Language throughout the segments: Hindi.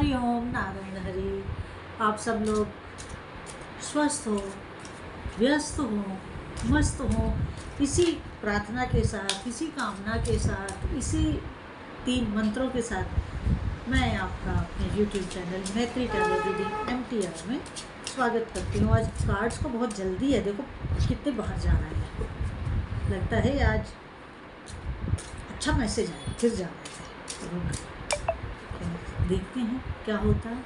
हरि ओम नारायण हरि। आप सब लोग स्वस्थ हो, व्यस्त हो, मस्त हो, इसी प्रार्थना के साथ, इसी कामना के साथ, इसी 3 मंत्रों के साथ मैं आपका अपने YouTube चैनल मैत्री टैरो रीडिंग MTR में स्वागत करती हूँ। आज कार्ड्स को बहुत जल्दी है, देखो कितने बाहर जा रहा है, लगता है आज अच्छा मैसेज आया, फिर जा रहा है। देखते हैं क्या होता है,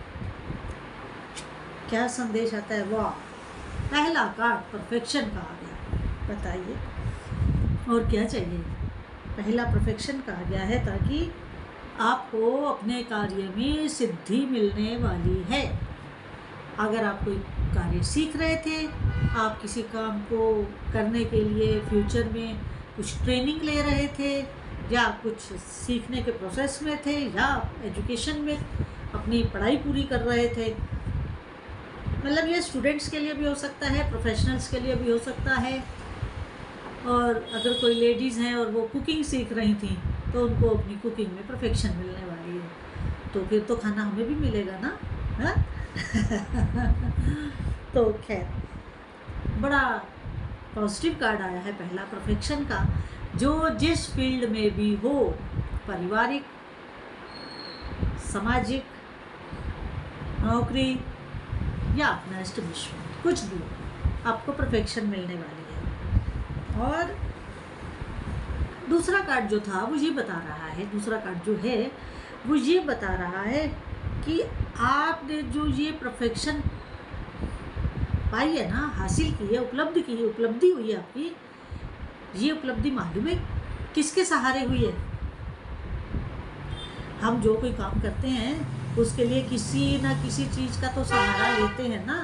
क्या संदेश आता है। वाह, पहला कार्ड परफेक्शन का आ गया, बताइए और क्या चाहिए। पहला परफेक्शन का आ गया है ताकि आपको अपने कार्य में सिद्धि मिलने वाली है। अगर आप कोई कार्य सीख रहे थे, आप किसी काम को करने के लिए फ्यूचर में कुछ ट्रेनिंग ले रहे थे, या कुछ सीखने के प्रोसेस में थे, या एजुकेशन में अपनी पढ़ाई पूरी कर रहे थे, मतलब ये स्टूडेंट्स के लिए भी हो सकता है, प्रोफेशनल्स के लिए भी हो सकता है। और अगर कोई लेडीज़ हैं और वो कुकिंग सीख रही थी तो उनको अपनी कुकिंग में परफेक्शन मिलने वाली है, तो फिर तो खाना हमें भी मिलेगा ना, हाँ? तो खैर, बड़ा पॉजिटिव कार्ड आया है पहला परफेक्शन का। जो जिस फील्ड में भी हो, पारिवारिक, सामाजिक, नौकरी या अपना एस्टेब्लिशमेंट, कुछ भी आपको परफेक्शन मिलने वाली है। और दूसरा कार्ड जो था वो ये बता रहा है, दूसरा कार्ड जो है वो ये बता रहा है कि आपने जो ये परफेक्शन पाई है ना, हासिल की है, उपलब्धि हुई है आपकी, ये उपलब्धि मालूम है किसके सहारे हुई है। हम जो कोई काम करते हैं उसके लिए किसी ना किसी चीज़ का तो सहारा लेते हैं ना।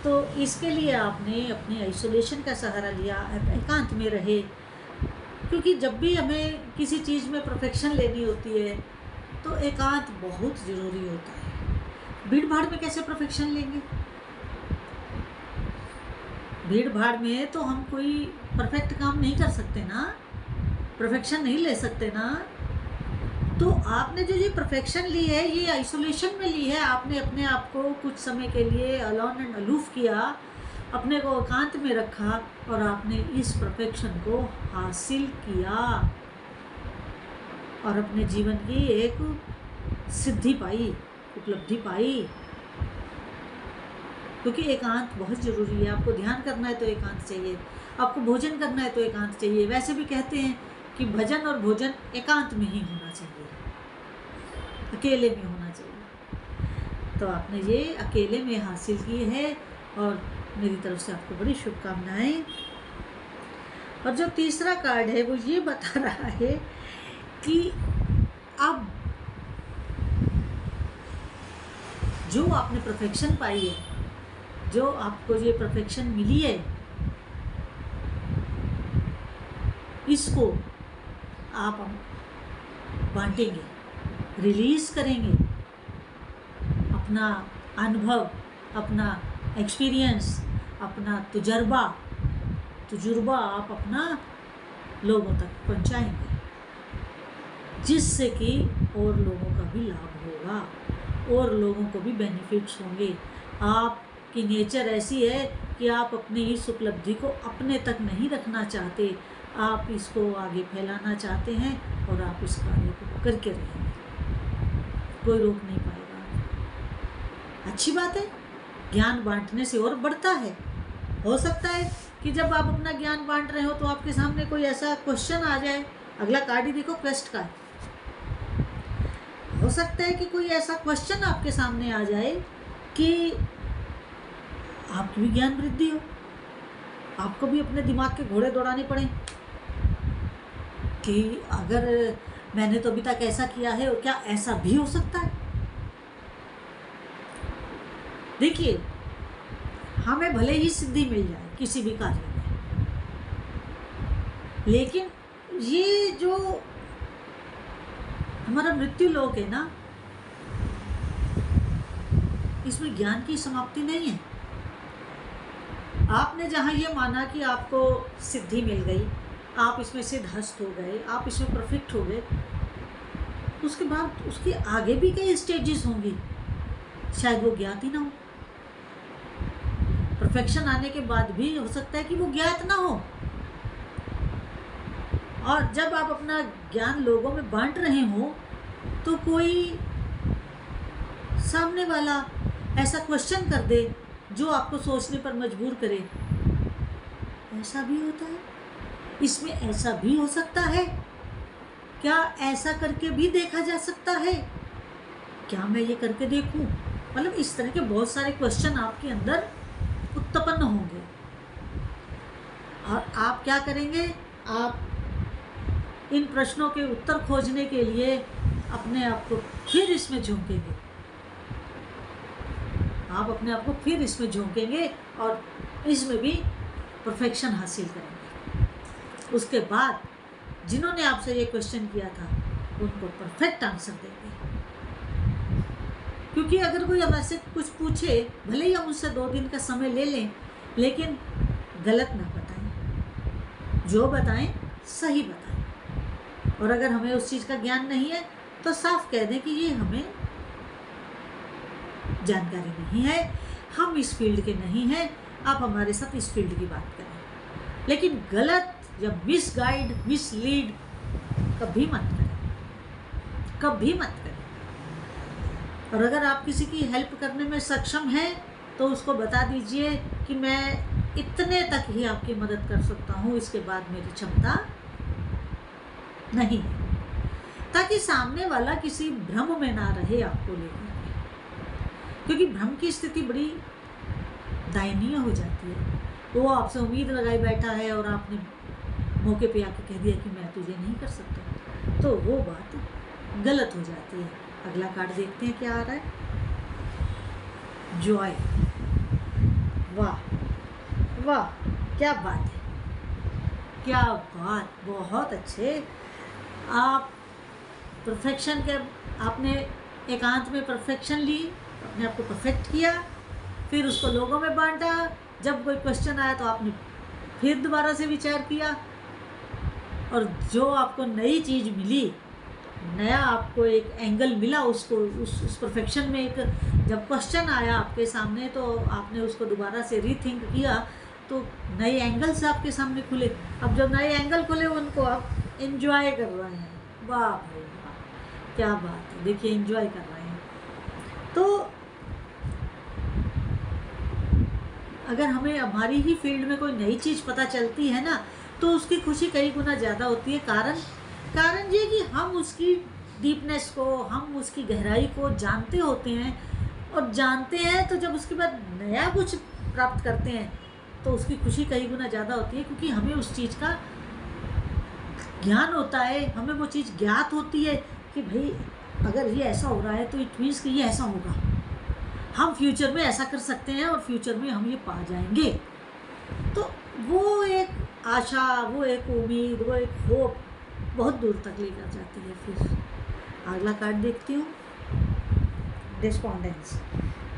तो इसके लिए आपने अपने आइसोलेशन का सहारा लिया, एकांत में रहे, क्योंकि जब भी हमें किसी चीज़ में परफेक्शन लेनी होती है तो एकांत बहुत ज़रूरी होता है। भीड़ भाड़ में कैसे परफेक्शन लेंगे? भीड़ भाड़ में तो हम कोई परफेक्ट काम नहीं कर सकते ना, परफेक्शन नहीं ले सकते ना। तो आपने जो ये परफेक्शन ली है, ये आइसोलेशन में ली है। आपने अपने आप को कुछ समय के लिए अलोन एंड अलूफ किया, अपने को एकांत में रखा और आपने इस परफेक्शन को हासिल किया और अपने जीवन की एक सिद्धि पाई, उपलब्धि पाई। क्योंकि एकांत बहुत ज़रूरी है। आपको ध्यान करना है तो एकांत चाहिए, आपको भोजन करना है तो एकांत चाहिए। वैसे भी कहते हैं कि भजन और भोजन एकांत में ही होना चाहिए, अकेले में होना चाहिए। तो आपने ये अकेले में हासिल की है और मेरी तरफ से आपको बड़ी शुभकामनाएं। और जो तीसरा कार्ड है वो ये बता रहा है कि अब जो आपने परफेक्शन पाई है, जो आपको ये परफेक्शन मिली है, इसको आप बांटेंगे, रिलीज़ करेंगे। अपना अनुभव, अपना एक्सपीरियंस, अपना तजुर्बा आप अपना लोगों तक पहुंचाएंगे, जिससे कि और लोगों का भी लाभ होगा और लोगों को भी बेनिफिट्स होंगे। आपकी नेचर ऐसी है कि आप अपनी इस उपलब्धि को अपने तक नहीं रखना चाहते, आप इसको आगे फैलाना चाहते हैं और आप इस कार्य को करके रहेंगे, कोई रोक नहीं पाएगा। अच्छी बात है, ज्ञान बांटने से और बढ़ता है। हो सकता है कि जब आप अपना ज्ञान बांट रहे हो तो आपके सामने कोई ऐसा क्वेश्चन आ जाए, अगला कार्ड ही देखो क्वेस्ट का है। हो सकता है कि कोई ऐसा क्वेश्चन आपके सामने आ जाए कि आपकी भी ज्ञान वृद्धि हो, आपको भी अपने दिमाग के घोड़े दौड़ाने पड़े कि अगर मैंने तो अभी तक ऐसा किया है और क्या ऐसा भी हो सकता है। देखिए, हमें भले ही सिद्धि मिल जाए किसी भी कार्य में, लेकिन ये जो हमारा मृत्यु लोक है ना, इसमें ज्ञान की समाप्ति नहीं है। आपने जहाँ ये माना कि आपको सिद्धि मिल गई, आप इसमें सिद्धहस्त हो गए, आप इसमें परफेक्ट हो गए, उसके बाद उसके आगे भी कई स्टेजेस होंगी, शायद वो ज्ञात ही ना हो। परफेक्शन आने के बाद भी हो सकता है कि वो ज्ञात ना हो। और जब आप अपना ज्ञान लोगों में बांट रहे हो तो कोई सामने वाला ऐसा क्वेश्चन कर दे जो आपको सोचने पर मजबूर करे, ऐसा भी होता है, इसमें ऐसा भी हो सकता है, क्या ऐसा करके भी देखा जा सकता है, क्या मैं ये करके देखूं? मतलब इस तरह के बहुत सारे क्वेश्चन आपके अंदर उत्पन्न होंगे। और आप क्या करेंगे? आप इन प्रश्नों के उत्तर खोजने के लिए अपने आप को फिर इसमें झोंकेंगे। आप अपने आप को फिर इसमें झोंकेंगे और इसमें भी परफेक्शन हासिल करेंगे। उसके बाद जिन्होंने आपसे ये क्वेश्चन किया था उनको परफेक्ट आंसर देंगे। क्योंकि अगर कोई हमसे कुछ पूछे, भले ही हम उससे 2 दिन का समय ले लें, लेकिन गलत ना बताएं, जो बताएं सही बताएं। और अगर हमें उस चीज़ का ज्ञान नहीं है तो साफ कह दें कि ये हमें जानकारी नहीं है, हम इस फील्ड के नहीं हैं, आप हमारे साथ इस फील्ड की बात करें। लेकिन गलत या मिसगाइड, मिसलीड कभी मत करें, कभी मत करें। और अगर आप किसी की हेल्प करने में सक्षम हैं तो उसको बता दीजिए कि मैं इतने तक ही आपकी मदद कर सकता हूँ, इसके बाद मेरी क्षमता नहीं है, ताकि सामने वाला किसी भ्रम में ना रहे आपको लेकर। क्योंकि भ्रम की स्थिति बड़ी दयनीय हो जाती है। वो आपसे उम्मीद लगाई बैठा है और आपने मौके पे आके कह दिया कि मैं तुझे नहीं कर सकता, तो वो बात गलत हो जाती है। अगला कार्ड देखते हैं क्या आ रहा है। जॉय, वाह वाह, क्या बात है, क्या बात, बहुत अच्छे। आप परफेक्शन के, आपने एकांत में परफेक्शन ली, अपने आप को परफेक्ट किया, फिर उसको लोगों में बांटा। जब कोई क्वेश्चन आया तो आपने फिर दोबारा से विचार किया, और जो आपको नई चीज़ मिली, नया आपको एक एंगल मिला, उसको उस परफेक्शन में एक जब क्वेश्चन आया आपके सामने तो आपने उसको दोबारा से रीथिंक किया, तो नए एंगल्स आपके सामने खुले। अब जब नए एंगल खुले उनको आप एंजॉय कर रहे हैं। वाह भाई वाह, क्या बात है, देखिए एंजॉय कर रहे हैं। तो अगर हमें हमारी ही फील्ड में कोई नई चीज़ पता चलती है ना, तो उसकी खुशी कई गुना ज़्यादा होती है। कारण ये कि हम उसकी डीपनेस को, हम उसकी गहराई को जानते होते हैं, और जानते हैं तो जब उसके बाद नया कुछ प्राप्त करते हैं तो उसकी खुशी कई गुना ज़्यादा होती है, क्योंकि हमें उस चीज़ का ज्ञान होता है, हमें वो चीज़ ज्ञात होती है कि भाई अगर ये ऐसा हो रहा है तो इट मीन्स कि ये ऐसा होगा, हम फ्यूचर में ऐसा कर सकते हैं और फ्यूचर में हम ये पा जाएंगे। तो वो एक आशा, वो एक उम्मीद, वो एक होप बहुत दूर तक लेकर जाती है। फिर अगला कार्ड देखती हूँ, डिस्पोंडेंस।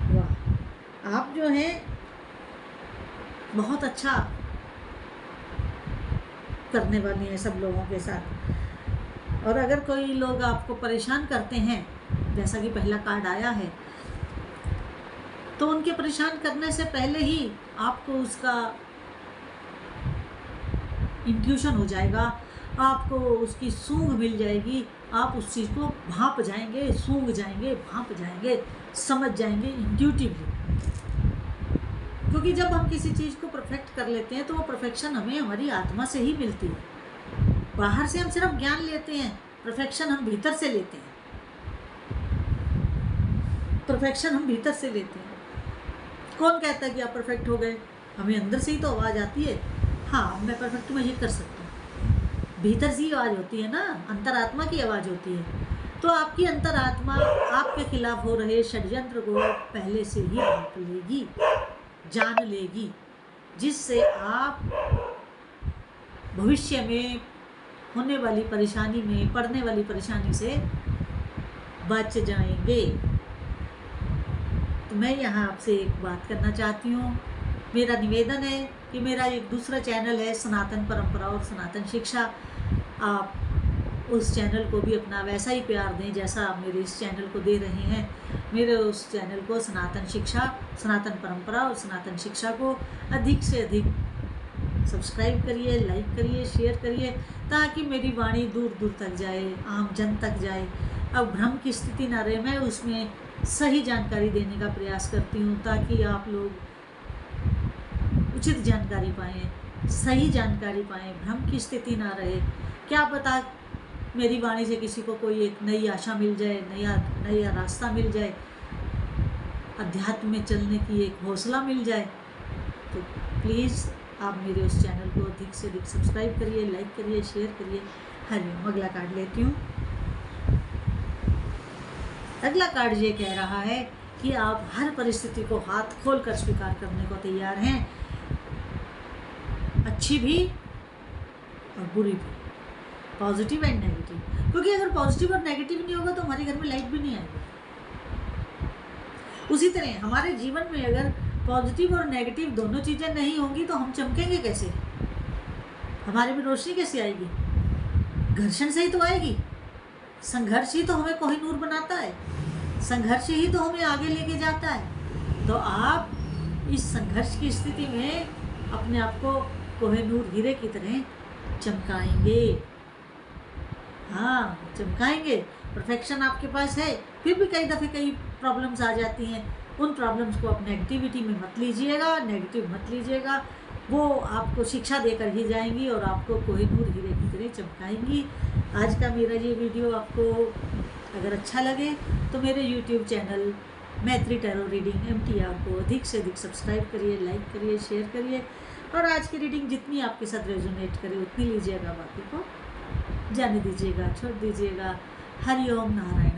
वाह, आप जो हैं बहुत अच्छा करने वाली हैं सब लोगों के साथ। और अगर कोई लोग आपको परेशान करते हैं, जैसा कि पहला कार्ड आया है, तो उनके परेशान करने से पहले ही आपको उसका इंट्यूशन हो जाएगा, आपको उसकी सूंघ मिल जाएगी, आप उस चीज़ को भांप जाएंगे, सूंघ जाएंगे, भांप जाएंगे, समझ जाएंगे इंट्यूटिवली। क्योंकि जब हम किसी चीज़ को परफेक्ट कर लेते हैं तो वो परफेक्शन हमें हमारी आत्मा से ही मिलती है। बाहर से हम सिर्फ ज्ञान लेते हैं, परफेक्शन हम भीतर से लेते हैं, परफेक्शन हम भीतर से लेते हैं। कौन कहता है कि आप परफेक्ट हो गए? हमें अंदर से ही तो आवाज़ आती है, हाँ मैं परफेक्ट, मैं ये कर सकता हूँ। भीतर से ही आवाज़ होती है ना, अंतरात्मा की आवाज़ होती है। तो आपकी अंतरात्मा आपके खिलाफ हो रहे षड्यंत्र को पहले से ही भांप लेगी, जान लेगी, जिससे आप भविष्य में होने वाली परेशानी में, पड़ने वाली परेशानी से बच जाएंगे। तो मैं यहाँ आपसे एक बात करना चाहती हूँ। मेरा निवेदन है कि मेरा एक दूसरा चैनल है सनातन परंपरा और सनातन शिक्षा, आप उस चैनल को भी अपना वैसा ही प्यार दें जैसा आप मेरे इस चैनल को दे रहे हैं। मेरे उस चैनल को सनातन शिक्षा, सनातन परंपरा और सनातन शिक्षा को अधिक से अधिक सब्सक्राइब करिए, लाइक करिए, शेयर करिए, ताकि मेरी वाणी दूर दूर तक जाए, आम जन तक जाए। अब भ्रम की स्थिति ना रहे, मैं उसमें सही जानकारी देने का प्रयास करती हूँ ताकि आप लोग उचित जानकारी पाएँ, सही जानकारी पाएँ, भ्रम की स्थिति ना रहे। क्या पता मेरी वाणी से किसी को कोई एक नई आशा मिल जाए, नया रास्ता मिल जाए, अध्यात्म में चलने की एक हौसला मिल जाए। तो प्लीज़ आप मेरे उस चैनल को अधिक से अधिक सब्सक्राइब करिए, लाइक करिए, शेयर करिए। हरिओम। अगला कार्ड लेती हूँ। अगला कार्ड ये कह रहा है कि आप हर परिस्थिति को हाथ खोल कर स्वीकार करने को तैयार हैं, अच्छी भी और बुरी भी, पॉजिटिव एंड नेगेटिव। क्योंकि अगर पॉजिटिव और नेगेटिव नहीं होगा तो हमारे घर में लाइट भी नहीं आएगी। उसी तरह हमारे जीवन में अगर पॉजिटिव और नेगेटिव दोनों चीज़ें नहीं होंगी तो हम चमकेंगे कैसे, हमारे में रोशनी कैसे आएगी? घर्षण से ही तो आएगी। संघर्ष ही तो हमें कोहिनूर बनाता है, संघर्ष ही तो हमें आगे लेके जाता है। तो आप इस संघर्ष की स्थिति में अपने आप को कोहिनूर हीरे की तरह चमकाएंगे। हाँ, चमकाएंगे। परफेक्शन आपके पास है, फिर भी कई दफ़े कई प्रॉब्लम्स आ जाती हैं। उन प्रॉब्लम्स को आप नेगेटिविटी में मत लीजिएगा, नेगेटिव मत लीजिएगा। वो आपको शिक्षा देकर ही जाएंगी और आपको कोहिनूर हीरे की तरह चमकाएंगी। आज का मेरा ये वीडियो आपको अगर अच्छा लगे तो मेरे यूट्यूब चैनल मैत्री टैरो रीडिंग MTR को अधिक से अधिक सब्सक्राइब करिए, लाइक करिए, शेयर करिए। और आज की रीडिंग जितनी आपके साथ रेजोनेट करे उतनी लीजिएगा, बाकी को जाने दीजिएगा, छोड़ दीजिएगा। हरिओम नारायण।